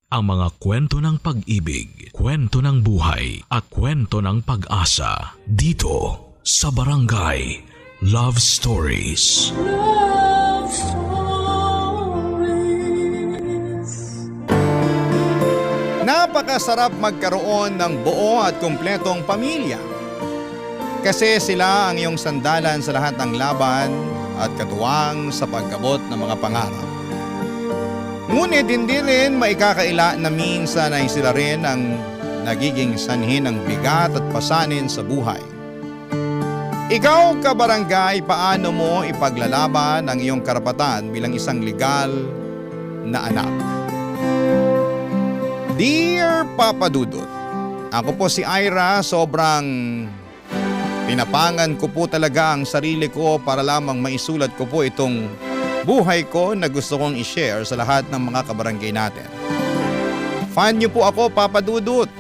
ang mga kwento ng pag-ibig, kwento ng buhay at kwento ng pag-asa dito sa Barangay Love Stories. Love Stories. Napakasarap magkaroon ng buo at kumpletong pamilya. Kasi sila ang iyong sandalan sa lahat ng laban at katuwang sa pag-abot ng mga pangarap. Ngunit hindi rin maikakaila na minsan ay sila rin ang nagiging sanhi ng bigat at pasanin sa buhay. Ikaw, kabarangay, paano mo ipaglalaban ang iyong karapatan bilang isang legal na anak? Dear Papa Dudut, ako po si Ira, sobrang tinapangan ko po talaga ang sarili ko para lamang maisulat ko po itong buhay ko na gusto kong i-share sa lahat ng mga kabarangay natin. Fan niyo po ako, Papa Dudut.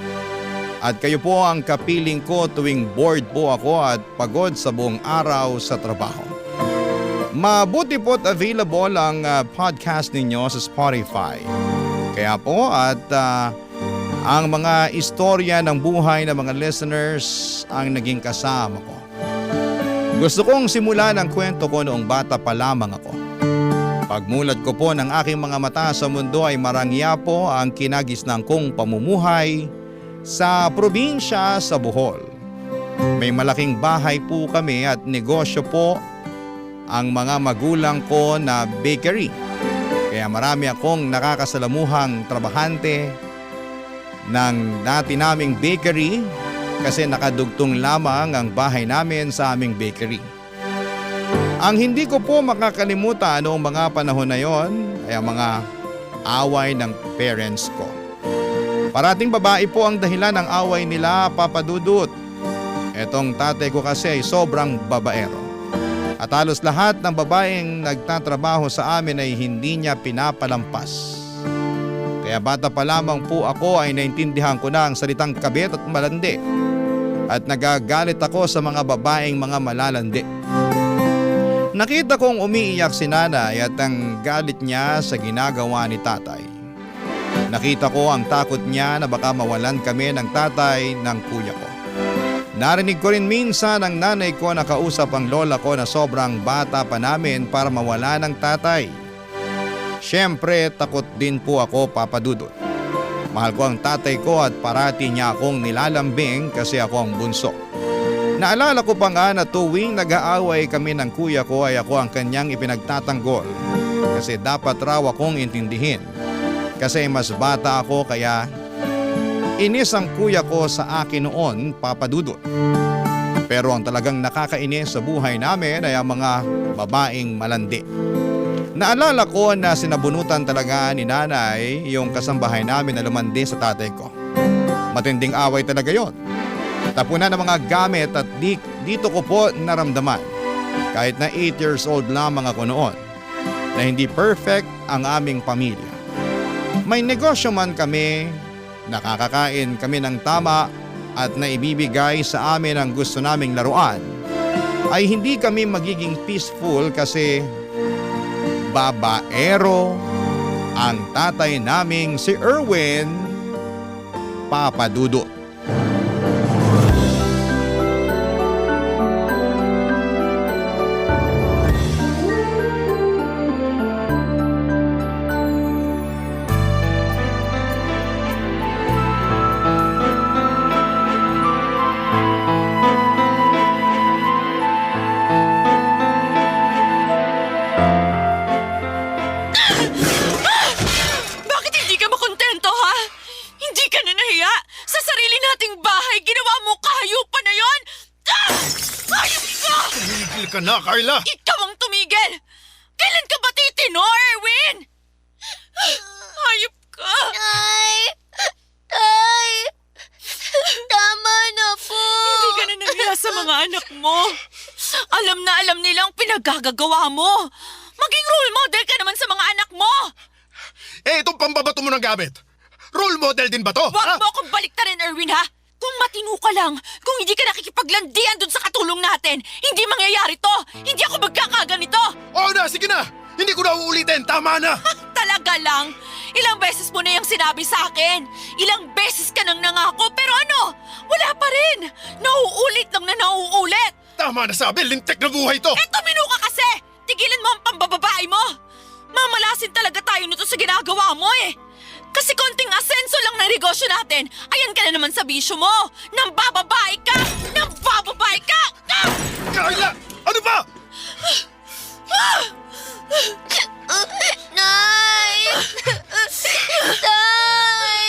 At kayo po ang kapiling ko tuwing bored po ako at pagod sa buong araw sa trabaho. Mabuti po't available ang podcast ninyo sa Spotify. Kaya po ang mga istorya ng buhay ng mga listeners ang naging kasama ko. Gusto kong simulan ang kwento ko noong bata pa lamang ako. Pagmulat ko po ng aking mga mata sa mundo ay marangya po ang kinagisnang kong pamumuhay sa probinsya sa Bohol. May malaking bahay po kami at negosyo po ang mga magulang ko na bakery. Kaya marami akong nakakasalamuhang trabahante ng dati naming bakery kasi nakadugtong lamang ang bahay namin sa aming bakery. Ang hindi ko po makakalimutan noong mga panahon na yon ay ang mga away ng parents ko. Parating babae po ang dahilan ng away nila, Papa Dudut. Etong tatay ko kasi ay sobrang babaero. At halos lahat ng babaeng nagtatrabaho sa amin ay hindi niya pinapalampas. Kaya bata pa lamang po ako ay naintindihan ko na ang salitang kabit at malandi. At nagagalit ako sa mga babaeng mga malalandi. Nakita kong umiiyak si nanay at ang galit niya sa ginagawa ni tatay. Nakita ko ang takot niya na baka mawalan kami ng tatay ng kuya ko. Narinig ko rin minsan ang nanay ko na kausap ang lola ko na sobrang bata pa namin para mawala ng tatay. Siyempre, takot din po ako, Papa Dudut. Mahal ko ang tatay ko at parati niya akong nilalambing kasi ako ang bunso. Naalala ko pa nga na tuwing nag-aaway kami ng kuya ko ay ako ang kanyang ipinagtatanggol. Kasi dapat raw akong intindihin. Kasi mas bata ako kaya inis ang kuya ko sa akin noon, Papa Dudut. Pero ang talagang nakakainis sa buhay namin ay ang mga babaeng malandi. Naalala ko na sinabunutan talaga ni nanay yung kasambahay namin na lumandi sa tatay ko. Matinding away talaga yon. Tapunan ng mga gamit at dito ko po naramdaman, kahit na 8 years old lamang ako noon, na hindi perfect ang aming pamilya. May negosyo man kami, nakakakain kami ng tama at naibibigay sa amin ang gusto naming laruan, ay hindi kami magiging peaceful kasi babaero ang tatay naming si Erwin, Papa Dudut. Na, Carla! Ikaw ang tumigil! Kailan ka ba titino, Erwin? Hayop ka! Tay! Tay! Tama na po! Hindi ka na nahiya sa mga anak mo. Alam na alam nilang pinaggagawa mo. Maging role model ka naman sa mga anak mo. Eh, itong pambabato mo ng gamit. Role model din ba to? Huwag mo akong baliktarin, Erwin, ha? Kung matino ka lang, kung hindi ka nakikipaglandian dun sa katulong natin, hindi mangyayari to! Hindi ako magkakaganito! Oo na, sige na! Hindi ko na uulitin. Tama na. Talaga lang? Ilang beses mo na yung sinabi sa akin. Ilang beses ka nang nangako, pero ano? Wala pa rin. Nauulit lang na nauulit. Tama na, sabi. Lintik na buhay to. Eh, tumino ka kasi! Tigilan mo ang pambababae mo! Mamalasin talaga tayo nito sa ginagawa mo eh! Kasi konting asenso lang ng negosyo natin, ayan ka na naman sa bisyo mo! Nambababae ka! Nambababae ka! Ah! Carla! Ano ba? Nay! Tay!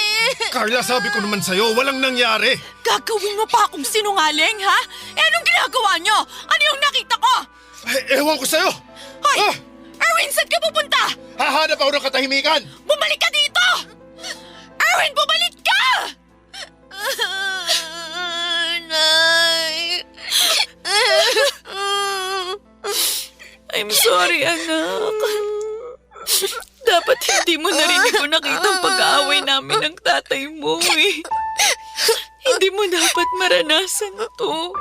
Carla, sabi ko naman sa'yo, walang nangyari. Gagawin mo pa akong sinungaling, ha? Eh, anong ginagawa nyo? Ano yung nakita ko? Ewan ko sa'yo. Hoy! Ah! Erwin, saan ka pupunta? Hahanap ako ng katahimikan. Bumalik ka dito! Erwin, bumalik ka! Nay! I'm sorry, anak. Dapat hindi mo narinig ko nakita ang pag-aaway namin ng tatay mo eh. Hindi mo dapat maranasan to.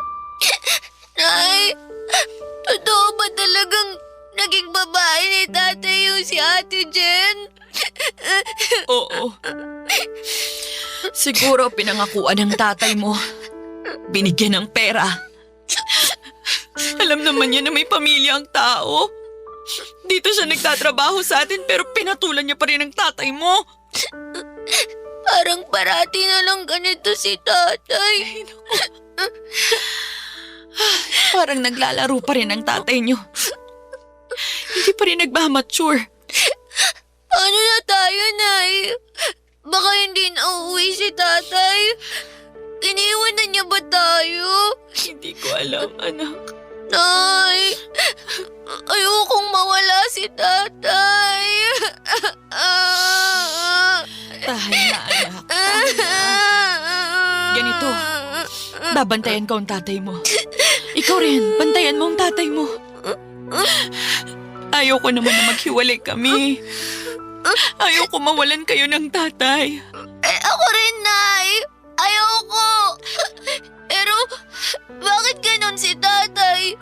Nay! Totoo ba talagang naging babae ni tatay yung si Ate Jen? Oo. Siguro pinangakuan ng tatay mo. Binigyan ng pera. Alam naman niya na may pamilya ang tao. Dito siya nagtatrabaho sa atin pero pinatulan niya pa rin ang tatay mo. Parang parati na lang ganito si tatay. Parang naglalaro pa rin ang tatay niyo. Hindi pa rin nagmamature. Paano na tayo, Nay? Baka hindi na uuwi si tatay. Iniwan na niya ba tayo? Hindi ko alam, anak. Nay, ayokong mawala si tatay. Tahan na, anak. Ganito. Babantayan ko ang tatay mo. Ikaw rin, bantayan mo ang tatay mo. Ayoko naman na maghiwalay kami. Ayoko mawalan kayo ng tatay. Ako rin, Nay. Ayoko. Pero, bakit ganon si tatay?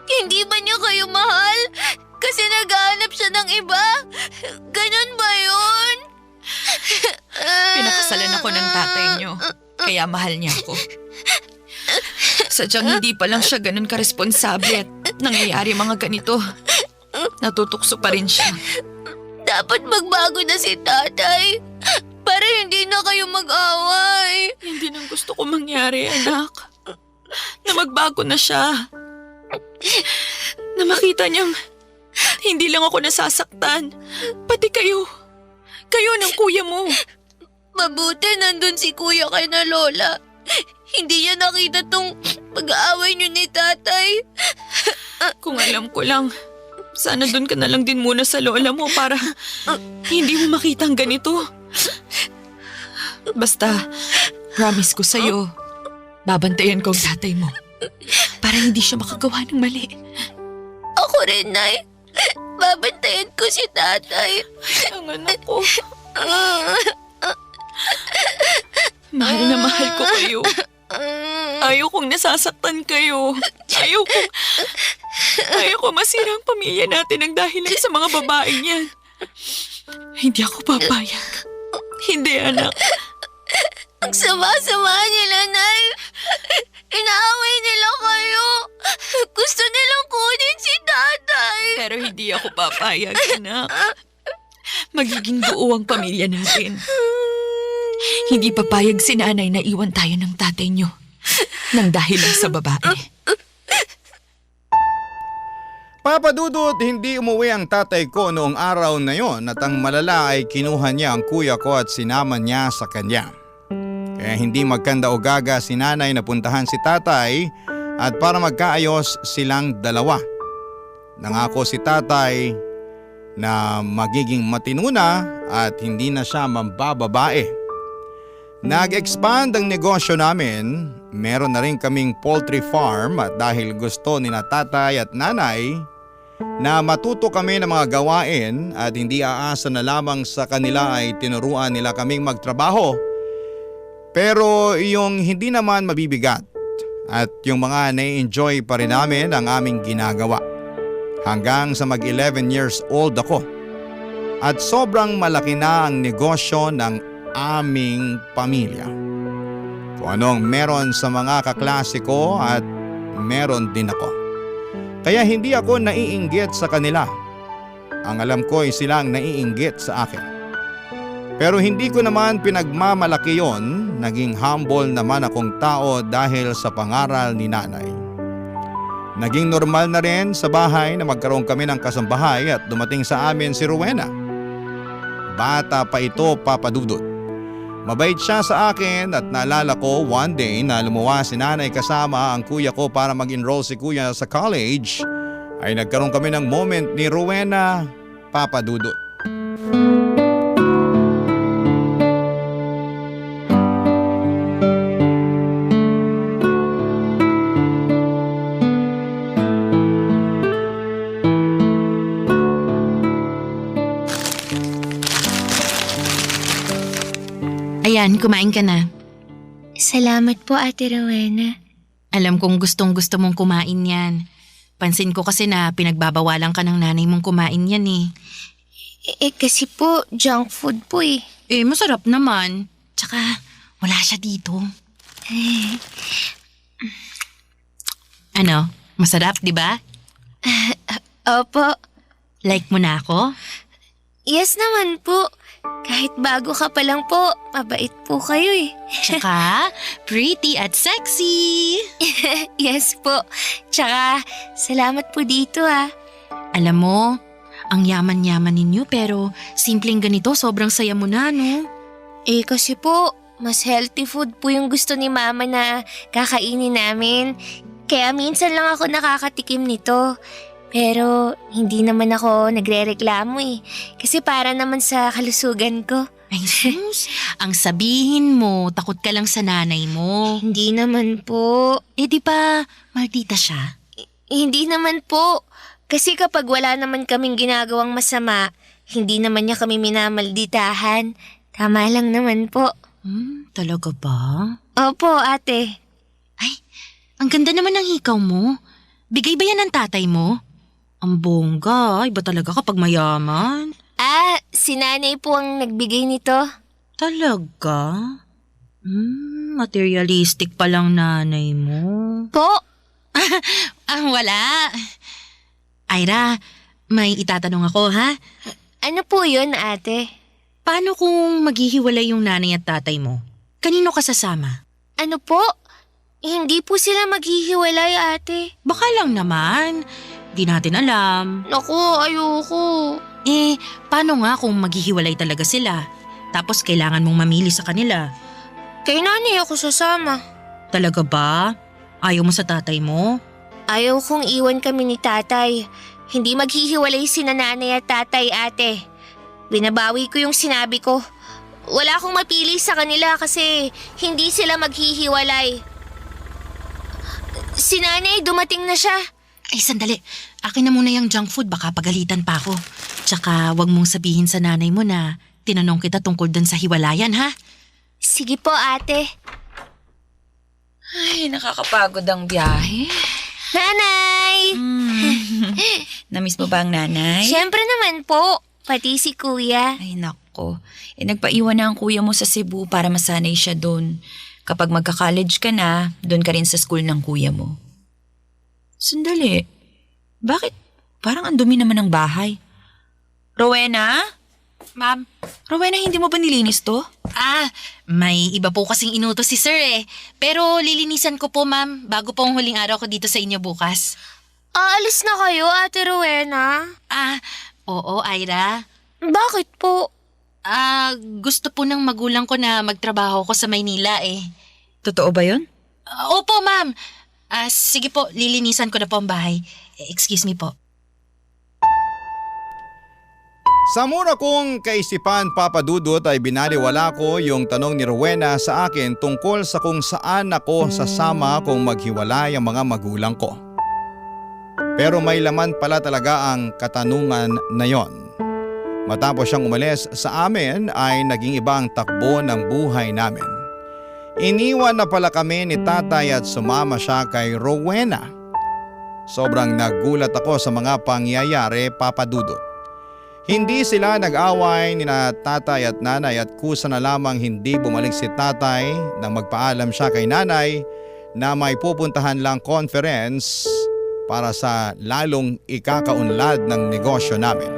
Hindi ba niya kayo mahal? Kasi naghahanap siya ng iba? Ganon ba yun? Pinakasalan ako ng tatay niyo. Kaya mahal niya ako. Sadyang hindi pa lang siya ganun karesponsable at nangyayari mga ganito. Natutukso pa rin siya. Dapat magbago na si tatay para hindi na kayo mag-away. Hindi nang gusto ko mangyari, anak. Na magbago na siya. Na makita niyang hindi lang ako nasasaktan. Pati kayo. Kayo ng kuya mo. Mabuti nandun si kuya kay na lola. Hindi niya nakita tong pag-aaway niyo ni tatay. Kung alam ko lang, sana doon ka na lang din muna sa lola mo para hindi mo makita ang ganito. Basta, promise ko sa'yo, babantayan ko ang tatay mo para hindi siya makagawa ng mali. Ako rin, Nay. Babantayan ko si tatay. Ang anak ko. Mahal na mahal ko kayo. Ayaw kong nasasaktan kayo. Ayaw ko masira ang pamilya natin ng dahilan sa mga babae niyan. Hindi ako papayag. Hindi, anak. Ang sama-sama nila, Nay. Inaaway nila kayo. Gusto nilang kunin si tatay. Pero hindi ako papayag, anak. Magiging buo ang pamilya natin. Hindi papayag si nanay na iwan tayo ng tatay niyo nang dahil lang sa babae. Papa Dudut, hindi umuwi ang tatay ko noong araw na yon at ang malala ay kinuha niya ang kuya ko at sinama niya sa kanya. Kaya hindi magkanda o gaga si nanay na puntahan si tatay at para magkaayos silang dalawa. Nangako si tatay na magiging matino na at hindi na siya mambababae. Nag-expand ang negosyo namin, meron na rin kaming poultry farm at dahil gusto ni na tatay at nanay na matuto kami ng mga gawain at hindi aasa na lamang sa kanila ay tinuruan nila kaming magtrabaho. Pero yung hindi naman mabibigat at yung mga na-enjoy pa rin namin ang aming ginagawa. hanggang sa mag-11 years old ako. At sobrang malaki na ang negosyo ng aming pamilya. Kung anong meron sa mga kaklase ko at meron din ako. Kaya hindi ako naiinggit sa kanila. Ang alam ko ay silang naiinggit sa akin. Pero hindi ko naman pinagmamalaki yon, naging humble naman akong tao dahil sa pangaral ni nanay. Naging normal na rin sa bahay na magkaroon kami ng kasambahay at dumating sa amin si Rowena. Bata pa ito, Papa Dudut. Mabait siya sa akin at naalala ko one day na lumuwas si nanay kasama ang kuya ko para mag-enroll si kuya sa college, ay nagkaroon kami ng moment ni Rowena, Papa Dudut. Ayan, kumain ka na. Salamat po, Ate Rowena. Alam kong gustong-gusto mong kumain yan. Pansin ko kasi na pinagbabawalan ka ng nanay mong kumain yan eh. Kasi po, junk food po eh. Eh, masarap naman. Tsaka, wala siya dito. Ano? Masarap, di ba? Opo. Like mo na ako? Yes naman po. Kahit bago ka pa lang po, mabait po kayo eh. Tsaka, pretty at sexy. Yes po. Tsaka, salamat po dito ah. Alam mo, ang yaman-yaman ninyo pero simpleng ganito sobrang saya mo na, no? Kasi po, mas healthy food po yung gusto ni Mama na kakainin namin. Kaya minsan lang ako nakakatikim nito. Pero hindi naman ako nagre-reklamo eh. Kasi para naman sa kalusugan ko. Ay sus, ang sabihin mo, takot ka lang sa nanay mo. Hindi naman po. Eh di ba, maldita siya? Hindi naman po. Kasi kapag wala naman kaming ginagawang masama, hindi naman niya kami minamalditahan. Tama lang naman po. Talaga ba? Opo, ate. Ay, ang ganda naman ng hikaw mo. Bigay ba yan ng tatay mo? Ang bongga, iba talaga kapag mayaman. Si nanay po ang nagbigay nito. Talaga? Materialistic pa lang nanay mo. Po? Wala. Ira, may itatanong ako ha? Ano po yun, ate? Paano kung maghihiwalay yung nanay at tatay mo? Kanino ka sasama? Ano po? Hindi po sila maghihiwalay, ate. Baka lang naman. Di natin alam. Naku, ayoko. Eh, paano nga kung maghihiwalay talaga sila? Tapos kailangan mong mamili sa kanila. Kay nanay ako sasama. Talaga ba? Ayaw mo sa tatay mo? Ayaw kong iwan kami ni tatay. Hindi maghihiwalay sina nanay at tatay, ate. Binabawi ko yung sinabi ko. Wala akong mapili sa kanila kasi hindi sila maghihiwalay. Si nanay, dumating na siya. Ay, sandali. Akin na muna yung junk food, baka pagalitan pa ako. Tsaka wag mong sabihin sa nanay mo na tinanong kita tungkol dun sa hiwalayan, ha? Sige po, ate. Ay, nakakapagod ang biyahe. Nanay! Namiss mo ba ang nanay? Siyempre naman po. Pati si kuya. Ay, nako. Nagpaiwan na ang kuya mo sa Cebu para masanay siya doon. Kapag magka-college ka na, doon ka rin sa school ng kuya mo. Sandali. Bakit? Parang ang dumi naman ng bahay. Rowena? Ma'am? Rowena, hindi mo ba nilinis to? May iba po kasing inutos si sir eh. Pero lilinisan ko po, ma'am, bago po ang huling araw ko dito sa inyo bukas. Aalis na kayo, Ate Rowena? Oo, Ira. Bakit po? Gusto po ng magulang ko na magtrabaho ko sa Maynila eh. Totoo ba yun? Opo, ma'am. Sige po, lilinisan ko na po ang bahay. Excuse me po. Sa mura kong kaisipan, Papa Dudut, ay binaliwala ko yung tanong ni Rowena sa akin tungkol sa kung saan ako sasama kung maghiwalay ang mga magulang ko. Pero may laman pala talaga ang katanungan na yon. Matapos siyang umalis sa amin ay naging iba ang takbo ng buhay namin. Iniwan na pala kami ni tatay at sumama siya kay Rowena. Sobrang nagulat ako sa mga pangyayari, Papa Dudut. Hindi sila nag-away ni na tatay at nanay at kusa na lamang hindi bumalik si tatay nang magpaalam siya kay nanay na may pupuntahan lang conference para sa lalong ikakaunlad ng negosyo namin.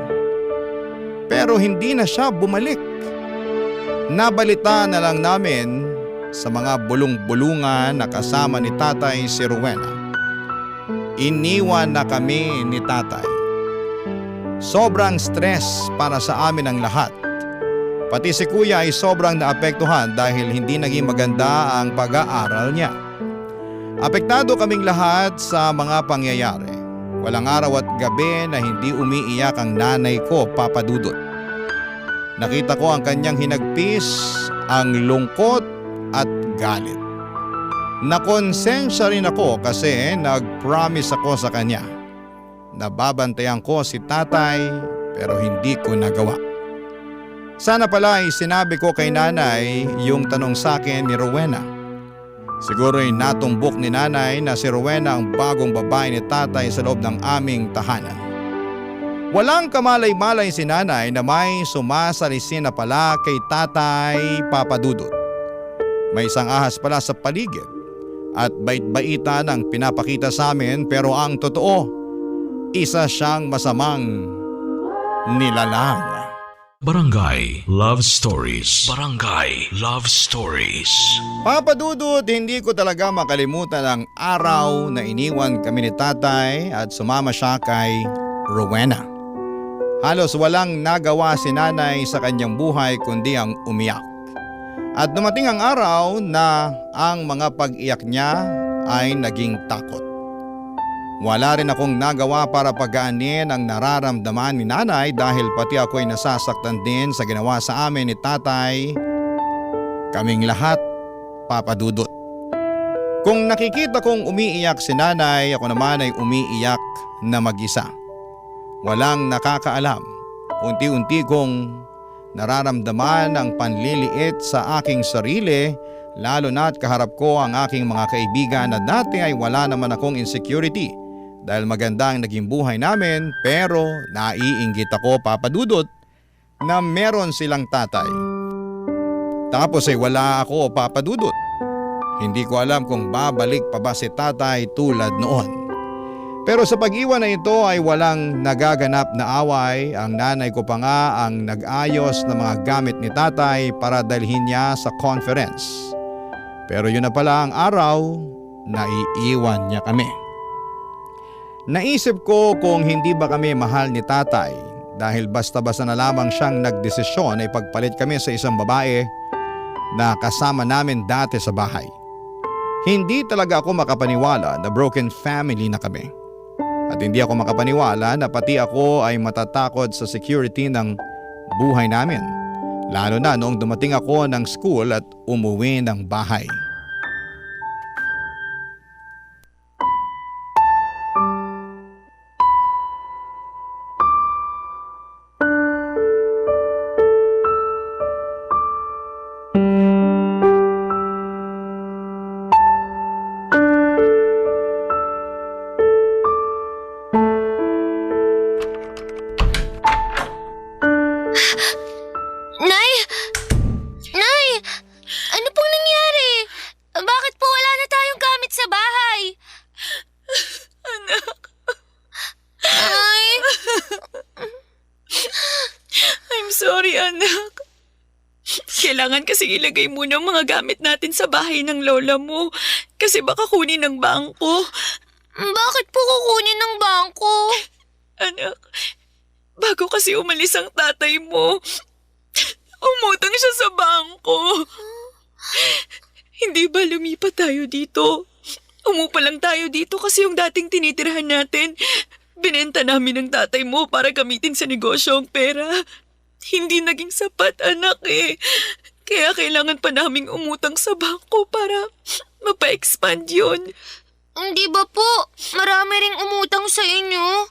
Pero hindi na siya bumalik. Nabalita na lang namin sa mga bulong-bulungan na kasama ni tatay si Rowena. Iniwan na kami ni tatay. Sobrang stress para sa amin ang lahat. Pati si kuya ay sobrang naapektuhan dahil hindi naging maganda ang pag-aaral niya. Apektado kaming lahat sa mga pangyayari. Walang araw at gabi na hindi umiiyak ang nanay ko, Papa Dudut. Nakita ko ang kanyang hinagpis, ang lungkot at galit. Nakonsensya rin ako kasi nag-promise ako sa kanya. Nababantayan ko si tatay pero hindi ko nagawa. Sana pala ay sinabi ko kay nanay yung tanong sa akin ni Rowena. Siguro'y natumbok ni nanay na si Rowena ang bagong babae ni tatay sa loob ng aming tahanan. Walang kamalay-malay si nanay na may sumasalisin na pala kay tatay, Papa Dudut. May isang ahas pala sa paligid at bait-baitan ang pinapakita sa amin pero ang totoo, isa siyang masamang nilalang. Barangay Love Stories. Barangay Love Stories. Papa Dudut, hindi ko talaga makalimutan ang araw na iniwan kami ni tatay at sumama siya kay Rowena. Halos walang nagawa si nanay sa kanyang buhay kundi ang umiyak. At dumating ang araw na ang mga pag-iyak niya ay naging takot. Wala rin akong nagawa para pagaanin ang nararamdaman ni nanay dahil pati ako'y nasasaktan din sa ginawa sa amin ni tatay. Kaming lahat, Papa Dudut. Kung nakikita kong umiiyak si nanay, ako naman ay umiiyak na mag-isa. Walang nakakaalam. Unti-unti kong nararamdaman ang panliliit sa aking sarili, lalo na't kaharap ko ang aking mga kaibigan na dati ay wala naman akong insecurity dahil maganda ang naging buhay namin, pero naiinggit ako, Papa Dudut, na meron silang tatay. Tapos ay wala ako, Papa Dudut. Hindi ko alam kung babalik pa ba si tatay tulad noon. Pero sa pag-iwan na ito ay walang nagaganap na away. Ang nanay ko pa nga ang nag-ayos ng mga gamit ni tatay para dalhin niya sa conference. Pero yun na pala ang araw na iiwan niya kami. Naisip ko kung hindi ba kami mahal ni tatay dahil basta-basta na lamang siyang nagdesisyon ay pagpalit kami sa isang babae na kasama namin dati sa bahay. Hindi talaga ako makapaniwala na broken family na kami. At hindi ako makapaniwala na pati ako ay matatakot sa security ng buhay namin. Lalo na noong dumating ako ng school at umuwi ng bahay. Nay! Nay! Ano pong nangyari? Bakit po wala na tayong gamit sa bahay? Anak, Nay! I'm sorry anak. Kailangan kasi ilagay muna ang mga gamit natin sa bahay ng lola mo kasi baka kunin ng bangko. Bakit po kukunin ng bangko? Anak, bago kasi umalis ang tatay mo, umutang siya sa bangko. Hindi ba lumipat tayo dito? Umupa lang tayo dito kasi yung dating tinitirhan natin, binenta namin ng tatay mo para gamitin sa negosyo ang pera. Hindi naging sapat anak eh. Kaya kailangan pa naming umutang sa bangko para mapa-expand yun. Hindi ba po marami ring umutang sa inyo?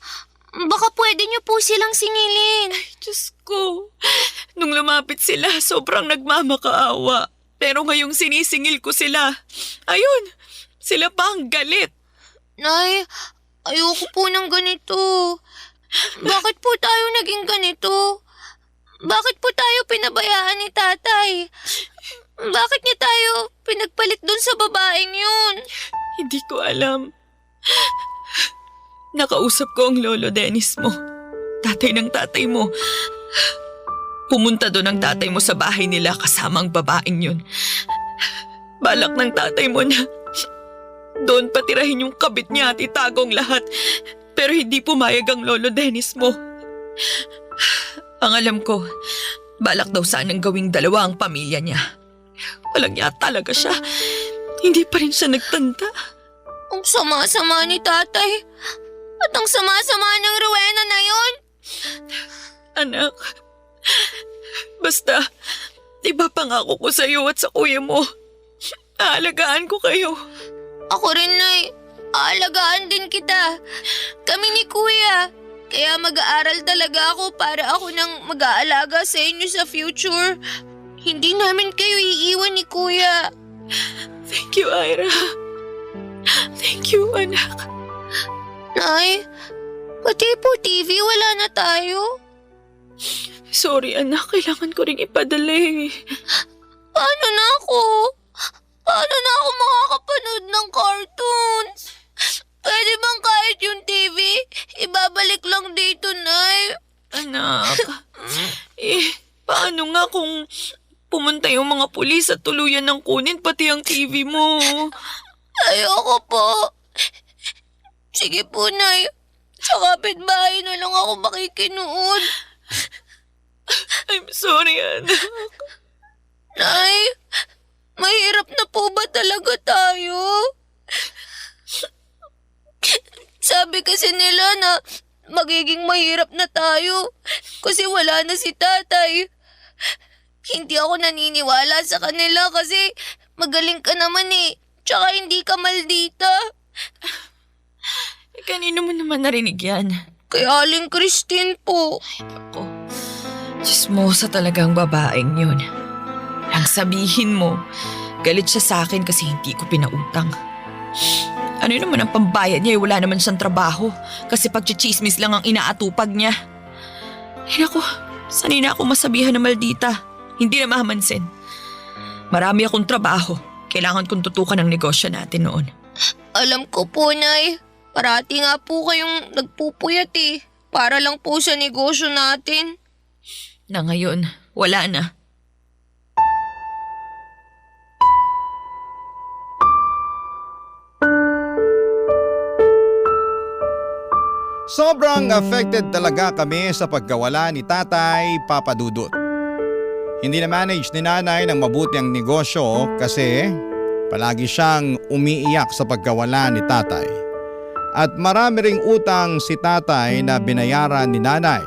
Baka pwede niyo po silang singilin. Diyos ko, nung lumapit sila, sobrang nagmamakaawa. Pero ngayong sinisingil ko sila, ayun, sila pa ang galit. Nay, Ayoko po ng ganito. Bakit po tayo naging ganito? Bakit po tayo pinabayaan ni tatay? Bakit niya tayo pinagpalit dun sa babaeng yun? Hindi ko alam. Nakausap ko ang lolo Dennis mo. Tatay ng tatay mo. Pumunta doon ang tatay mo sa bahay nila kasama ang babaeng yun. Balak ng tatay mo na doon patirahin yung kabit niya at itagong lahat. Pero hindi pumayag ang lolo Dennis mo. Ang alam ko, balak daw sanang gawing dalawa ang pamilya niya. Walang niya talaga siya. Hindi pa rin siya nagtanda. Ang sama-sama ni tatay. At ang sama-sama ng Rowena na yun. Anak, basta, iba pangako ko sa iyo at sa kuya mo. Aalagaan ko kayo. Ako rin, Nay. Aalagaan din kita. Kami ni Kuya. Kaya mag-aaral talaga ako para ako nang mag-aalaga sa inyo sa future. Hindi namin kayo iiwan ni Kuya. Thank you, Ira. Thank you, anak. Nay, pati po TV wala na tayo. Sorry, anak. Kailangan ko ring ipadala eh. Paano na ako? Paano na ako makakapanood ng cartoons? Pwede bang kahit yung TV, ibabalik lang dito, Nay? Anak, paano nga kung pumunta yung mga pulis at tuluyan ng kunin pati ang TV mo? Ayoko po. Sige po, Nay. Sa kapitbahay na lang ako makikinood. I'm sorry, anak. Nay, mahirap na po ba talaga tayo? Sabi kasi nila na magiging mahirap na tayo kasi wala na si tatay. Hindi ako naniniwala sa kanila kasi magaling ka naman eh. Tsaka hindi ka maldita. Kanino mo naman narinig yan? Kay Aling Christine po. Ako, chismosa talagang babaeng yun. Ang sabihin mo, galit siya sa akin kasi hindi ko pinautang. Ano naman ang pambayad niya? Wala naman siyang trabaho kasi pagchichismis lang ang inaatupag niya. Ay naku, sanay na ako masabihan na maldita. Hindi na mahamansin. Marami akong trabaho. Kailangan kong tutukan ang negosyo natin noon. Alam ko po, Nay. Parati nga po kayong nagpupuyat eh. Para lang po sa negosyo natin. Na ngayon, wala na. Sobrang affected talaga kami sa pagkawala ni Tatay Papa Dudut. Hindi na manage ni Nanay ng mabuti ang negosyo kasi palagi siyang umiiyak sa pagkawala ni Tatay. At marami ring utang si Tatay na binayaran ni Nanay.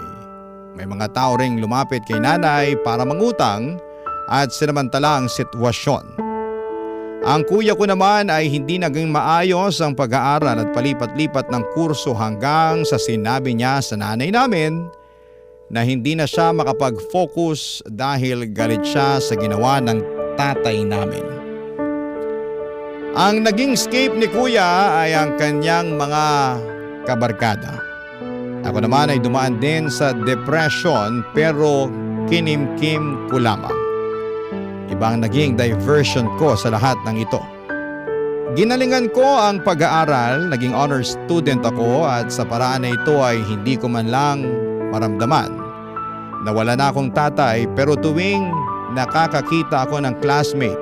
May mga tao ring lumapit kay Nanay para mangutang at sinamantala ang sitwasyon. Ang kuya ko naman ay hindi naging maayos ang pag-aaral at palipat-lipat ng kurso hanggang sa sinabi niya sa nanay namin na hindi na siya makapag-focus dahil galit siya sa ginawa ng tatay namin. Ang naging escape ni kuya ay ang kanyang mga kabarkada. Ako naman ay dumaan din sa depression pero kinimkim ko lamang. Ibang naging diversion ko sa lahat ng ito. Ginalingan ko ang pag-aaral, naging honor student ako at sa paraan na ito ay hindi ko man lang maramdaman na wala na akong tatay pero tuwing nakakakita ako ng classmate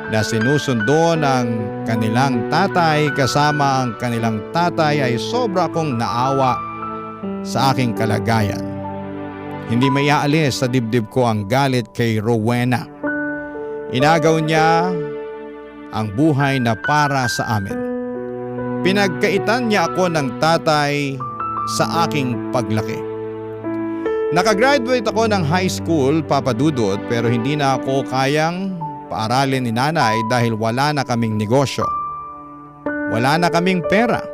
na sinusundo ng kanilang tatay kasama ang kanilang tatay ay sobra akong naawa sa aking kalagayan. Hindi maiaalis sa dibdib ko ang galit kay Rowena. Inagaw niya ang buhay na para sa amin. Pinagkaitan niya ako ng tatay sa aking paglaki. Nakagraduate ako ng high school, Papa Dudut, pero hindi na ako kayang paaralin ni Nanay dahil wala na kaming negosyo. Wala na kaming pera.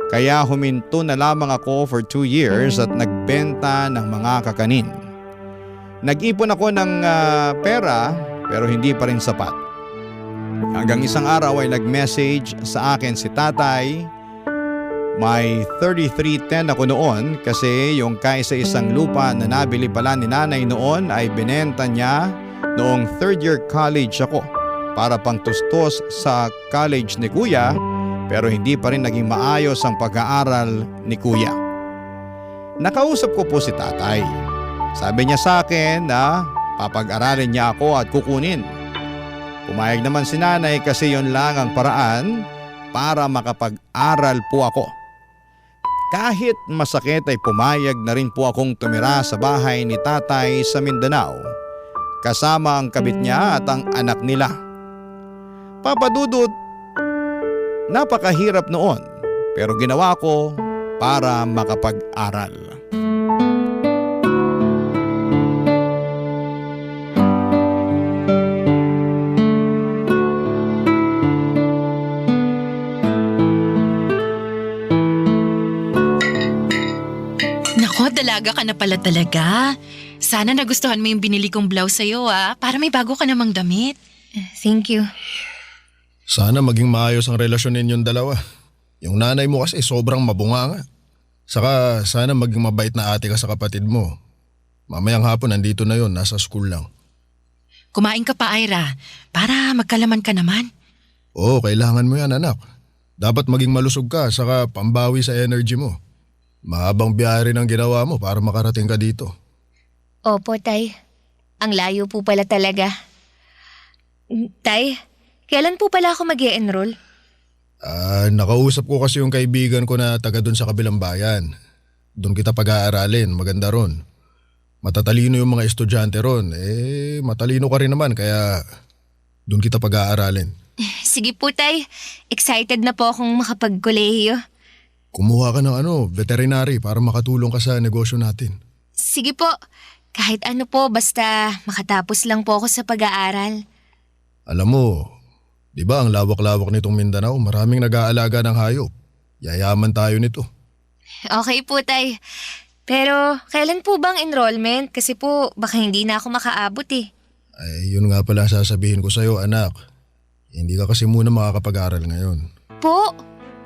Kaya huminto na lamang ako for 2 years at nagbenta ng mga kakanin. Nag-ipon ako ng pera pero hindi pa rin sapat. Hanggang isang araw ay nag-message sa akin si tatay May 3310 ako noon kasi yung kaisa-isang lupa na nabili pala ni nanay noon ay binenta niya noong third year college ako para pangtustos sa college ni kuya, pero hindi pa rin naging maayos ang pag-aaral ni kuya. Nakausap ko po si tatay. Sabi niya sa akin na papag-aralin niya ako at kukunin. Pumayag naman si nanay kasi yon lang ang paraan para makapag-aral po ako. Kahit masakit ay pumayag na rin po akong tumira sa bahay ni tatay sa Mindanao kasama ang kabit niya at ang anak nila. Papa Dudut, napakahirap noon pero ginawa ko para makapag-aral. Nako, dalaga ka na pala talaga. Sana nagustuhan mo yung binili kong blouse sa'yo para may bago ka namang damit. Thank you. Sana maging maayos ang relasyon ninyong dalawa. Yung nanay mo kasi sobrang mabunganga. Saka sana maging mabait na ate ka sa kapatid mo. Mamayang hapon nandito na yon, nasa school lang. Kumain ka pa, Ira, para magkalaman ka naman. Oo, kailangan mo yan anak. Dapat maging malusog ka saka pambawi sa energy mo. Mahabang biyahe rin ang ginawa mo para makarating ka dito. Opo, Tay. Ang layo po pala talaga. Tay, kailan po pala ako mag-e-enroll? Nakausap ko kasi yung kaibigan ko na taga doon sa kabilang bayan. Doon kita pag-aaralin, maganda ron. Matatalino yung mga estudyante ron. Matalino ka rin naman kaya doon kita pag-aaralin. Sige po, Tay. Excited na po akong makapag-kolehiyo. Kumuha ka ng veterinary para makatulong ka sa negosyo natin. Sige po. Kahit ano po, basta makatapos lang po ako sa pag-aaral. Alam mo, di ba ang lawak-lawak nitong Mindanao, maraming nag-aalaga ng hayop. Yayaman tayo nito. Okay po, Tay. Pero kailan po bang enrollment? Kasi po baka hindi na ako makaabot eh. Ay, yun nga pala ang sasabihin ko sa'yo anak. Hindi ka kasi muna makakapag-aral ngayon. Po?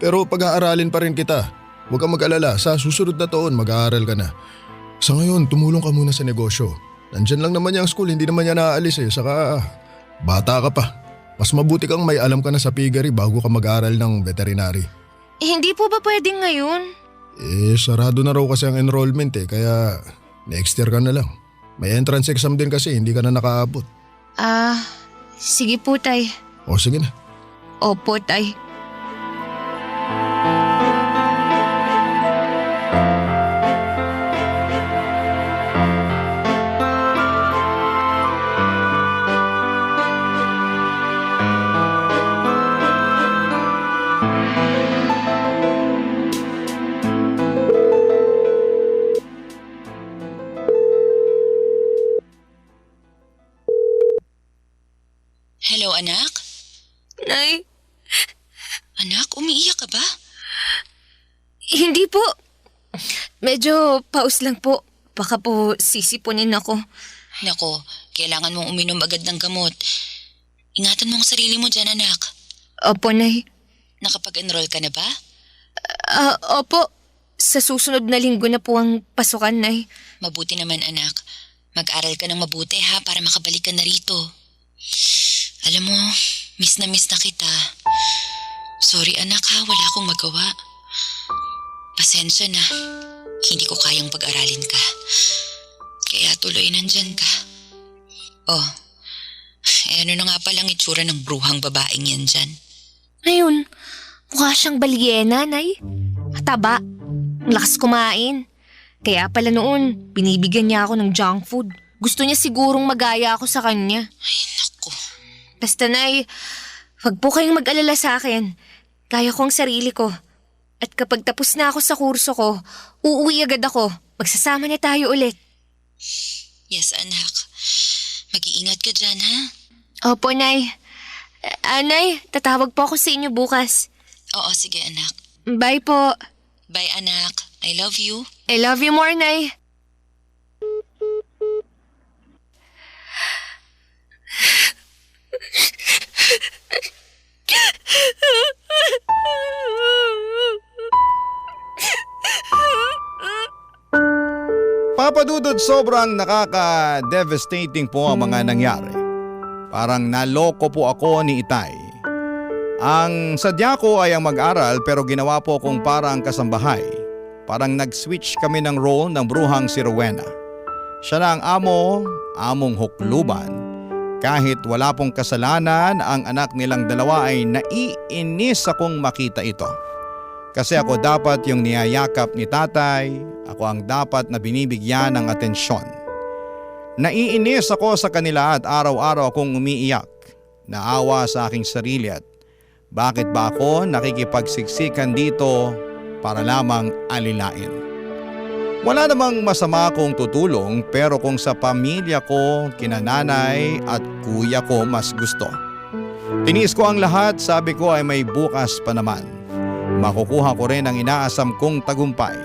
Pero pag-aaralin pa rin kita. Huwag kang mag-alala, sa susunod na taon mag-aaral ka na. Sa ngayon, tumulong ka muna sa negosyo. Nandyan lang naman yung school, hindi naman yan naaalis eh. Saka bata ka pa. Mas mabuti kang may alam ka na sa piggery bago ka mag-aaral ng veterinary. Hindi po ba pwedeng ngayon? Sarado na raw kasi ang enrollment eh, kaya next year ka na lang. May entrance exam din kasi, hindi ka na nakaabot. Sige po, Tay. O sige na. Opo, Tay. Hello, anak? Nay, Anak, umiiyak ka ba? hindi po. Medyo pause lang po. Baka po sisipunin ako. Nako, kailangan mong uminom agad ng gamot. Ingatan mo ang sarili mo dyan, anak. Opo, Nay. Nakapag-enroll ka na ba? Opo. Sa susunod na linggo na po ang pasukan, Nay. Mabuti naman, anak. Mag-aral ka ng mabuti ha para makabalik ka na rito. Alam mo, miss na kita. Sorry anak ha, wala akong magawa. Pasensya na. Hindi ko kayang pag-aralin ka. Kaya tuloy nandyan ka. Oh, ano na nga palang itsura ng bruhang babaeng yan dyan? Ayun, mukha siyang balyena, Nay. Mataba. Ang lakas kumain. Kaya pala noon, binibigyan niya ako ng junk food. Gusto niya sigurong magaya ako sa kanya. Ay, naku. Basta, Nay, wag po kayong mag-alala sa akin. Kaya ko ang sarili ko. At kapag tapos na ako sa kurso ko, uuwi agad ako. Magsasama na tayo ulit. Yes, anak. Mag-iingat ka dyan, ha? Opo, Nay. Nay, tatawag po ako sa inyo bukas. Oo, sige, anak. Bye po. Bye, anak. I love you. I love you more, Nay. Papa Dudut, sobrang nakaka-devastating po ang mga nangyari. Parang naloko po ako ni Itay. Ang sadya ko ay ang mag-aral pero ginawa po akong parang kasambahay. Parang nag-switch kami ng role ng bruhang si Rowena. Siya na ang among hukluban. Kahit wala pong kasalanan, ang anak nilang dalawa ay naiinis akong makita ito. Kasi ako dapat yung niyayakap ni tatay, ako ang dapat na binibigyan ng atensyon. Naiinis ako sa kanila at araw-araw akong umiiyak. Naawa sa aking sarili at bakit ba ako nakikipagsiksikan dito para lamang alilain? Wala namang masama kung tutulong pero kung sa pamilya ko, kinananay at kuya ko mas gusto. Tiniis ko ang lahat, sabi ko ay may bukas pa naman. Makukuha ko rin ang inaasam kong tagumpay.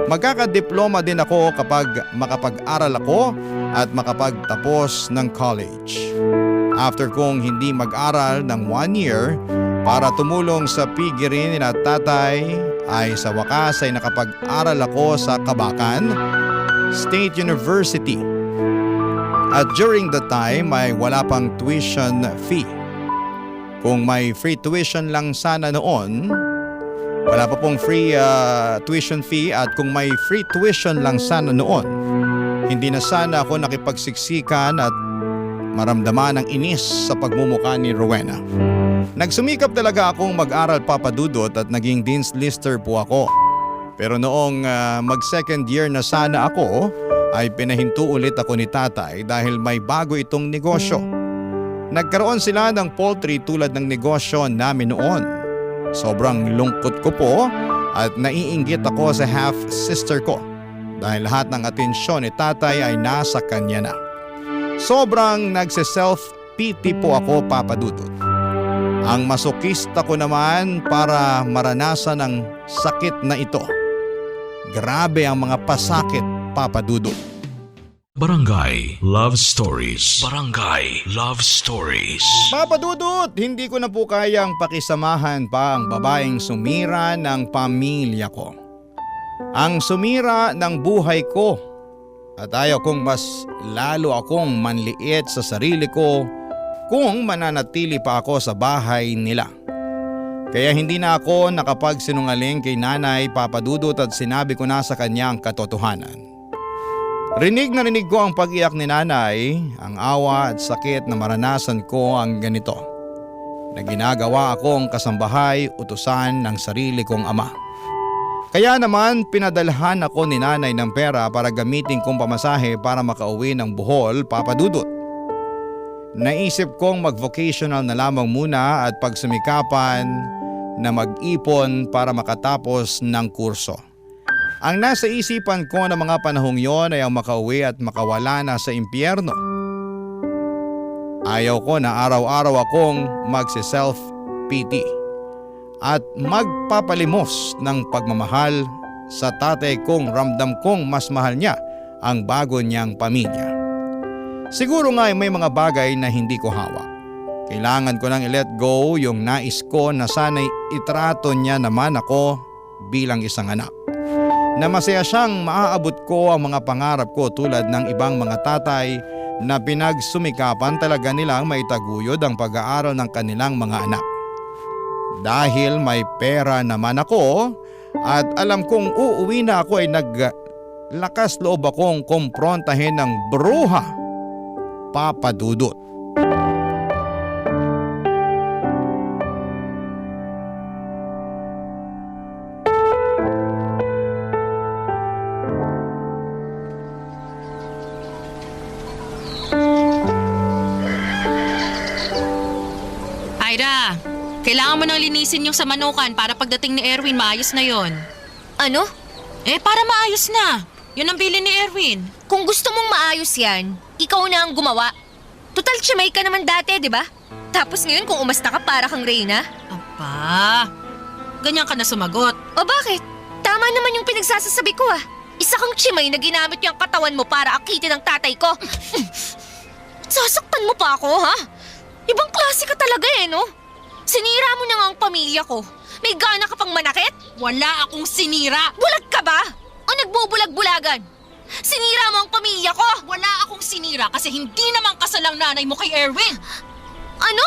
Magkakadiploma din ako kapag makapag-aral ako at makapagtapos ng college. After kong hindi mag-aral ng 1 year para tumulong sa pigirin at tatay, ay sa wakas ay nakapag-aral ako sa Kabakan State University. At during the time ay wala pang tuition fee. Kung may free tuition lang sana noon, wala pa pong free tuition fee at kung may free tuition lang sana noon, hindi na sana ako nakipagsiksikan at maramdaman ang inis sa pagmumukha ni Rowena. Nagsumikap talaga akong mag-aral, Papa Dudut, at naging Dean's Lister po ako. Pero noong mag-second year na sana ako, ay pinahinto ulit ako ni tatay dahil may bago itong negosyo. Nagkaroon sila ng poultry tulad ng negosyo namin noon. Sobrang lungkot ko po at naiinggit ako sa half-sister ko dahil lahat ng atensyon ni tatay ay nasa kanya na. Sobrang nagse-self-pity po ako, Papa Dudut. Ang masokista ko naman para maranasan ang sakit na ito. Grabe ang mga pasakit, Papa Dudut. Barangay Love Stories. Barangay Love Stories. Papa Dudut, hindi ko na po kayang pakisamahan pa ang babaeng sumira ng pamilya ko. Ang sumira ng buhay ko. At ayaw kong mas lalo akong manliit sa sarili ko kung mananatili pa ako sa bahay nila. Kaya hindi na ako nakapagsinungaling kay nanay, Papa Dudut, at sinabi ko na sa kanya ang katotohanan. Rinig na rinig ko ang pag-iyak ni nanay, ang awa at sakit na maranasan ko ang ganito. Na ginagawa akong kasambahay, utusan ng sarili kong ama. Kaya naman pinadalhan ako ni nanay ng pera para gamitin kong pamasahe para makauwi ng Bohol, Papa Dudut. Naisip kong mag-vocational na lamang muna at pagsumikapan na mag-ipon para makatapos ng kurso. Ang nasa isipan ko ng mga panahong yon ay ang makauwi at makawala na sa impyerno. Ayaw ko na araw-araw akong magsi-self-pity at magpapalimos ng pagmamahal sa tatay kong ramdam kong mas mahal niya ang bago niyang pamilya. Siguro nga ay may mga bagay na hindi ko hawak. Kailangan ko nang i-let go yung nais ko na sana'y itrato niya naman ako bilang isang anak. Na masaya siyang maaabot ko ang mga pangarap ko tulad ng ibang mga tatay na pinagsumikapan talaga nilang maitaguyod ang pag-aaral ng kanilang mga anak. Dahil may pera naman ako at alam kong uuwi na ako ay naglakas loob akong kumprontahin ng bruha, Papa Dudut. Ira, kailangan mo nang linisin yung sa manukan para pagdating ni Erwin maayos na yon. Ano? Para maayos na. Yun ang bilin ni Erwin. Kung gusto mong maayos yan, ikaw na ang gumawa. Total, tiyamay ka naman dati, di ba? Tapos ngayon kung umasta ka para kang Reyna. Aba, ganyan ka na sumagot. O bakit? Tama naman yung pinagsasasabi ko ah. Isa kang tiyamay na ginamit yung katawan mo para akitin ang tatay ko. Sasaktan mo pa ako, ha? Ibang klase ka talaga no? Sinira mo na nga ang pamilya ko. May gana ka pang manakit? Wala akong sinira. Bulag ka ba? O nagbubulag-bulagan? Sinira mo ang pamilya ko! Wala akong sinira kasi hindi naman kasalang nanay mo kay Erwin. Ano?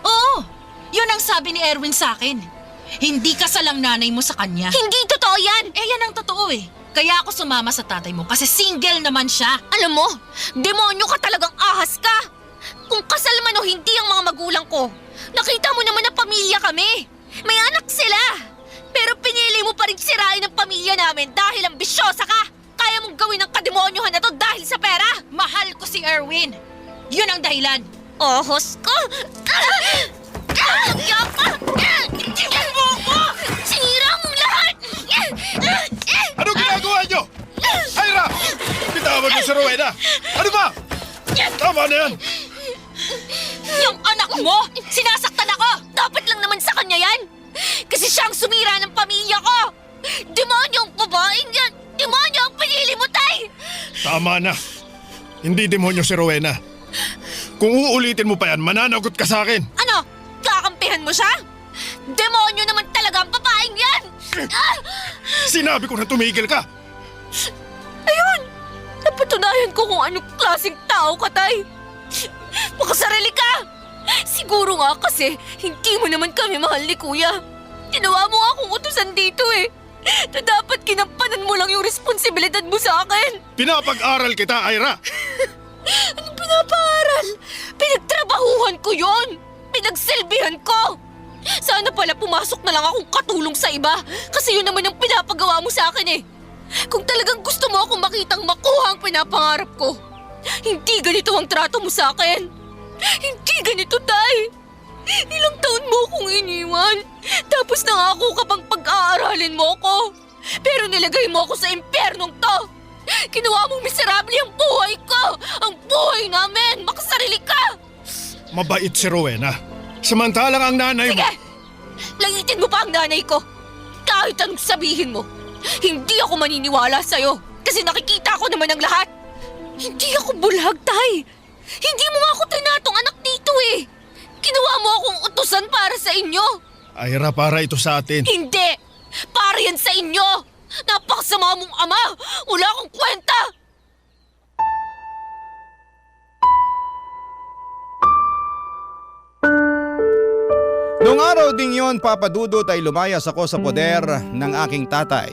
Oo, yun ang sabi ni Erwin sa akin. Hindi kasalang nanay mo sa kanya. Hindi totoo yan! Eh yan ang totoo eh. Kaya ako sumama sa tatay mo kasi single naman siya. Alam mo, demonyo ka talagang ahas ka! Kung kasal man o hindi ang mga magulang ko, nakita mo naman na pamilya kami. May anak sila. Pero pinili mo pa rin sirain ang pamilya namin dahil ambisyosa ka. Kaya mong gawin ang kademonyohan na to dahil sa pera. Mahal ko si Erwin. Yun ang dahilan. Ohos ko! Yak ka! Tingnan mo ako! Sinira mong lahat! Ano ginagawa niyo? Ira! Bitawan niyo si Rowena! Ano ba? Tama na yan! Yung anak mo, sinasaktan ako. Dapat lang naman sa kanya yan! Kasi siyang sumira ng pamilya ko! Demonyo ang babaeng yan! Demonyo ang pinili mo, Tay! Tama na. Hindi demonyo si Rowena. Kung uulitin mo pa yan, mananagot ka sa akin. Ano? Kakampihan mo siya? Demonyo naman talaga ang babaeng yan! Sinabi ko na tumigil ka. Ayun! Napatunayan ko kung anong klaseng tao ka, Tay! Makasarili ka! Siguro nga kasi hindi mo naman kami mahal ni Kuya. Ginawa mo akong utusan dito eh. Na dapat kinampanan mo lang yung responsibilidad mo sa akin. Pinapag-aral kita, Ira. Anong pinapaaral? Pinagtrabahuhan ko yon. Pinagsilbihan ko. Sana pala pumasok na lang akong katulong sa iba. Kasi yun naman ang pinapagawa mo sa akin eh. Kung talagang gusto mo akong makitang makuha ang pinapangarap ko, hindi ganito ang trato mo sa akin. Hindi ganito, Tay. Ilang taon mo akong iniwan. Tapos nangako ka bang pag-aaralin mo ko. Pero nilagay mo ako sa impyernong to. Ginawa mong miserable ang buhay ko. Ang buhay namin. Makasarili ka. Mabait si Rowena. Samantalang ang nanay mo... Sige! Langitin mo pa ang nanay ko. Kahit anong sabihin mo, hindi ako maniniwala sa'yo. Kasi nakikita ko naman ang lahat. Hindi ako bulag, Tay. Hindi mo nga ako trinatong anak dito eh. Ginawa mo akong utusan para sa inyo. Ira, para ito sa atin. Hindi! Para yan sa inyo! Napakasama mong ama! Wala akong kwenta! Noong araw ding yon, Papa Dudut, ay lumayas ako sa poder ng aking tatay.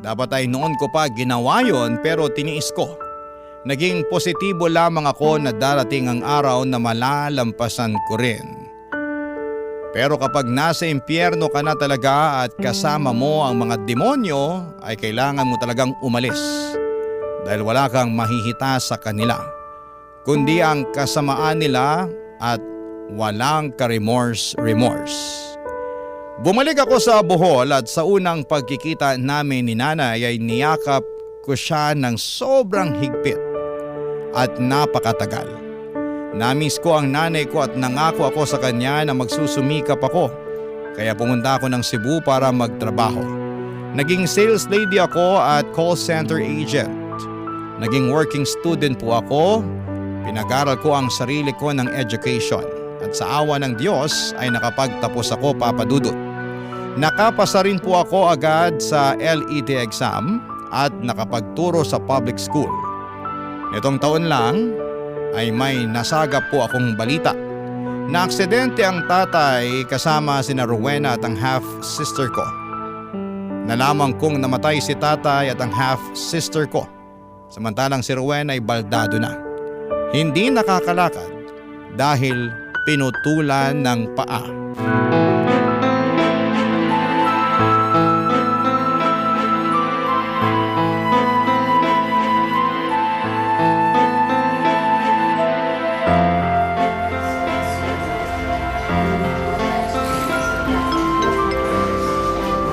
Dapat ay noon ko pa ginawa yon pero tiniis ko. Naging positibo lamang ako na darating ang araw na malalampasan ko rin. Pero kapag nasa impyerno ka na talaga at kasama mo ang mga demonyo, ay kailangan mo talagang umalis. Dahil wala kang mahihita sa kanila, kundi ang kasamaan nila at walang ka-remorse. Bumalik ako sa Bohol at sa unang pagkikita namin ni nanay ay niyakap ko siya ng sobrang higpit at napakatagal. Namiss ko ang nanay ko at nangako ako sa kanya na magsusumikap ako. Kaya pumunta ako ng Cebu para magtrabaho. Naging sales lady ako at call center agent. Naging working student po ako. Pinag-aral ko ang sarili ko ng education. At sa awa ng Diyos ay nakapagtapos ako, Papa Dudut. Nakapasa rin po ako agad sa LET exam at nakapagturo sa public school. Nitong taon lang ay may nasagap po akong balita. Na-aksidente ang tatay kasama sina Rowena at ang half-sister ko. Nalaman kong namatay si tatay at ang half-sister ko. Samantalang si Rowena ay baldado na. Hindi nakakalakad dahil pinutulan ng paa.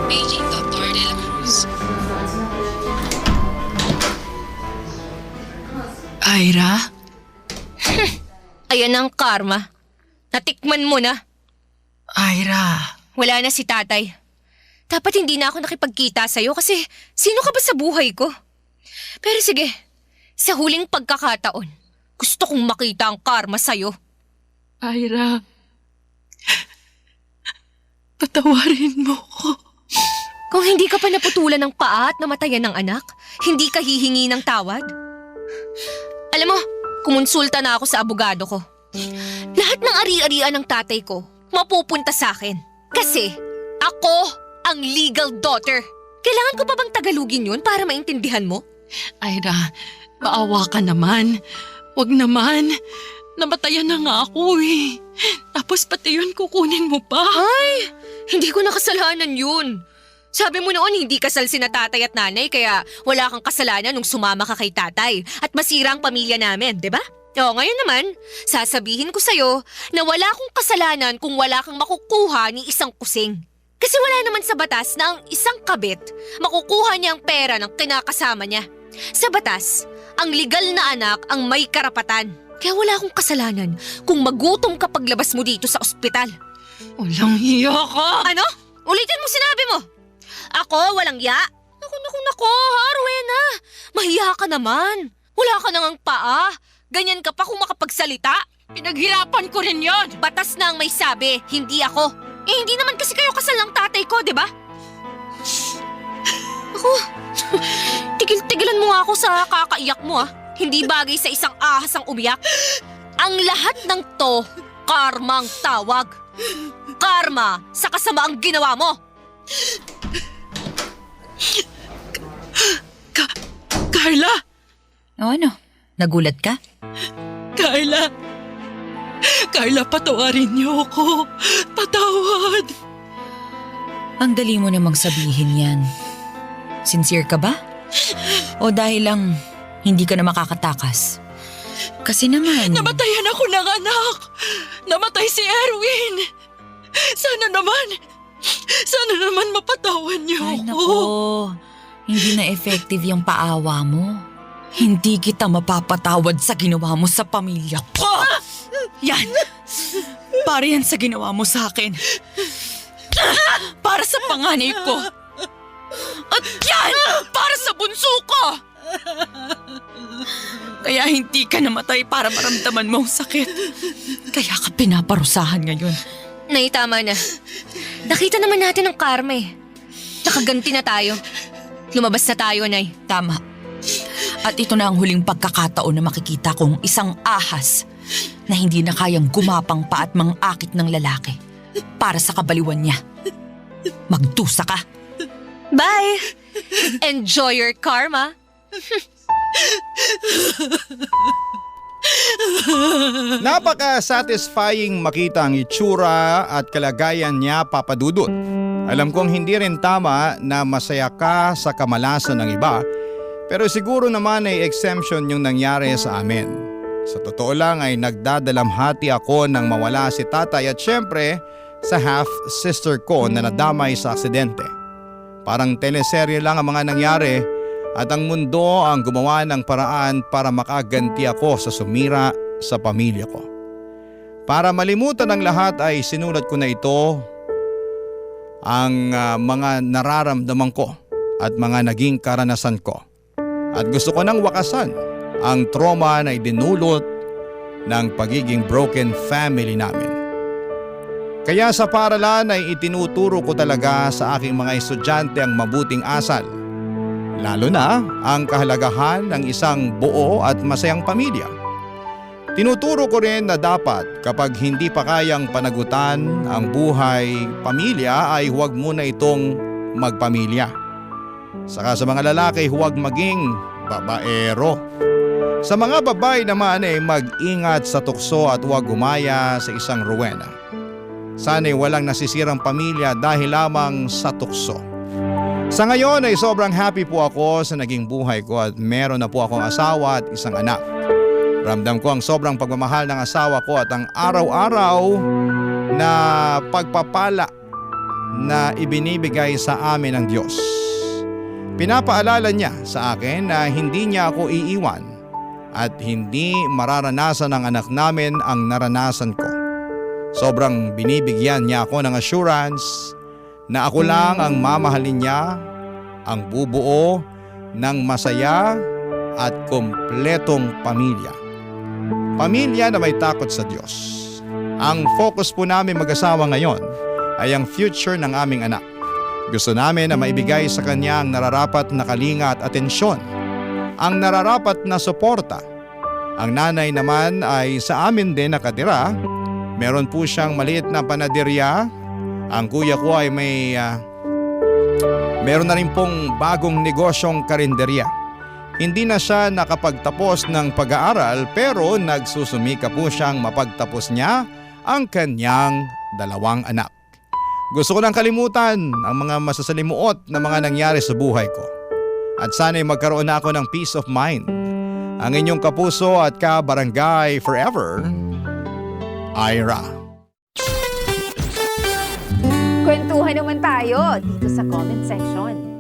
Paging Dr. De La Cruz. Ira? Ayan ang karma. Natikman mo na. Ira. Wala na si tatay. Dapat hindi na ako nakipagkita sa'yo kasi sino ka ba sa buhay ko? Pero sige, sa huling pagkakataon, gusto kong makita ang karma sa'yo. Ira. Patawarin mo ko. Kung hindi ka pa naputulan ng paa at namatayan ng anak, hindi ka hihingi ng tawad? Alam mo, kumonsulta na ako sa abogado ko. Lahat ng ari-arian ng tatay ko mapupunta sa akin. Kasi ako ang legal daughter. Kailangan ko pa bang tagalugin yun para maintindihan mo? Ira, maawa ka naman. Wag naman. Namatayan na nga ako eh. Tapos pati yun kukunin mo pa. Ay, hindi ko nakasalanan yun. Sabi mo noon hindi kasal sina tatay at nanay kaya wala kang kasalanan nung sumama ka kay tatay at masira ang pamilya namin, di ba? O ngayon naman, sasabihin ko sa'yo na wala akong kasalanan kung wala kang makukuha ni isang kusing. Kasi wala naman sa batas na ang isang kabit makukuha niya ang pera ng kinakasama niya. Sa batas, ang legal na anak ang may karapatan. Kaya wala akong kasalanan kung magutom ka paglabas mo dito sa ospital. Walang hiya ka. Ano? Ulitin mo sinabi mo. Ako, walang ya? Naku, Rowena. Mahiya ka naman. Wala ka nang paa. Ganyan ka pa kung makapagsalita. Pinaghirapan ko rin yon. Batas na ang may sabi, hindi ako. Eh, hindi naman kasi kayo kasal ng tatay ko, di ba? Ako, tigil-tigilan mo nga ako sa kakaiyak mo, ah. Hindi bagay sa isang ahas ang umiyak. Ang lahat ng to, karma ang tawag. Karma sa kasamaang ginawa mo. Carla! O ano? Nagulat ka? Carla! Carla, patawarin niyo ako. Patawad! Ang dali mo namang sabihin yan. Sincere ka ba? O dahil lang hindi ka na makakatakas? Kasi naman… Namatayan ako ng anak! Namatay si Erwin! Sana naman mapatawan niyo Ay ako. nako, hindi na effective yung paawa mo. Hindi kita mapapatawad sa ginawa mo sa pamilya ko. Yan! Para yan sa ginawa mo sa akin. Para sa panganay ko. At yan! Para sa bunso ko! Kaya hindi ka namatay para maramdaman mo ang sakit. Kaya ka pinaparusahan ngayon. Nay, tama na. Nakita naman natin ang karma eh. Nakaganti na tayo. Lumabas na tayo, Nay. Tama. At ito na ang huling pagkakataon na makikita kong isang ahas na hindi na kayang gumapang pa at mangakit ng lalaki para sa kabaliwan niya. Magdusa ka. Bye! Enjoy your karma. Napaka-satisfying makita ang itsura at kalagayan niya, Papa Dudut. Alam kong hindi rin tama na masaya ka sa kamalasan ng iba, pero siguro naman ay exemption yung nangyari sa amin. Sa totoo lang ay nagdadalamhati ako nang mawala si tatay at syempre sa half-sister ko na nadamay sa aksidente. Parang teleserye lang ang mga nangyari at ang mundo ang gumawa ng paraan para makaganti ako sa sumira sa pamilya ko. Para malimutan ang lahat ay sinulat ko na ito ang mga nararamdaman ko at mga naging karanasan ko. At gusto ko nang wakasan ang trauma na idinulot ng pagiging broken family namin. Kaya sa paaralan ay itinuturo ko talaga sa aking mga estudyante ang mabuting asal. Lalo na ang kahalagahan ng isang buo at masayang pamilya. Tinuturo ko rin na dapat kapag hindi pa kayang panagutan ang buhay pamilya ay huwag muna itong magpamilya. Saka sa mga lalaki huwag maging babaero. Sa mga babae naman ay mag-ingat sa tukso at huwag gumaya sa isang Rowena. Sana'y walang nasisirang pamilya dahil lamang sa tukso. Sa ngayon ay sobrang happy po ako sa naging buhay ko at meron na po akong asawa at isang anak. Ramdam ko ang sobrang pagmamahal ng asawa ko at ang araw-araw na pagpapala na ibinibigay sa amin ng Diyos. Pinapaalala niya sa akin na hindi niya ako iiwan at hindi mararanasan ng anak namin ang naranasan ko. Sobrang binibigyan niya ako ng assurance na ako lang ang mamahalin niya, ang bubuo ng masaya at kumpletong pamilya. Pamilya na may takot sa Diyos. Ang focus po namin mag-asawa ngayon ay ang future ng aming anak. Gusto namin na maibigay sa kanya ang nararapat na kalinga at atensyon, ang nararapat na suporta. Ang nanay naman ay sa amin din nakatira. Meron po siyang maliit na panaderya. Ang kuya ko ay meron na rin pong bagong negosyong karinderya. Hindi na siya nakapagtapos ng pag-aaral pero nagsusumika po siyang mapagtapos niya ang kanyang 2 anak. Gusto ko nang kalimutan ang mga masasalimuot na mga nangyari sa buhay ko. At sana'y magkaroon na ako ng peace of mind. Ang inyong kapuso at kabarangay forever, Ira. Kwentuhan naman tayo dito sa comment section.